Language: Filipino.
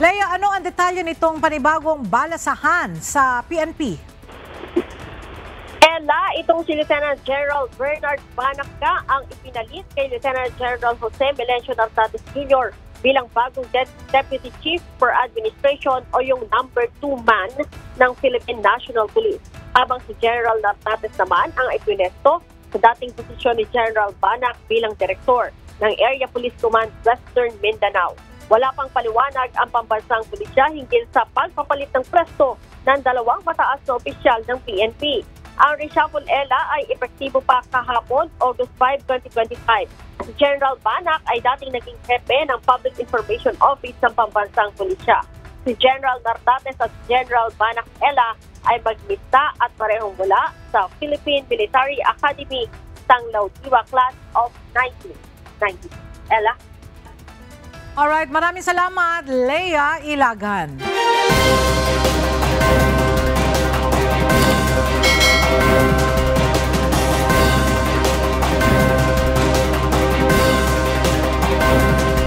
Lea, ano ang detalye nitong panibagong balasahan sa PNP? Ella, itong si Lieutenant General Bernard Banacca ang ipinalit kay Lieutenant General Jose Melencio Nartates Jr. bilang bagong Deputy Chief for Administration o yung number 2 man ng Philippine National Police. Habang si General Nartates naman ang ipinesto sa dating posisyon ni General Banac bilang Direktor ng Area Police Command Western Mindanao. Wala pang paliwanag ang pambansang pulisya hinggil sa pagpapalit ng pwesto ng dalawang mataas na opisyal ng PNP. Ang reshuffle, Ella, ay epektibo pa kahapon, August 5, 2025. Si General Banac ay dating naging hepe ng Public Information Office ng pambansang pulisya. Si General Nartates at General Banac, Ella, ay magmista at parehong mula sa Philippine Military Academy Tanglaw Diwa Class of 1990. Ella? Alright, maraming salamat, Lea Ilagan.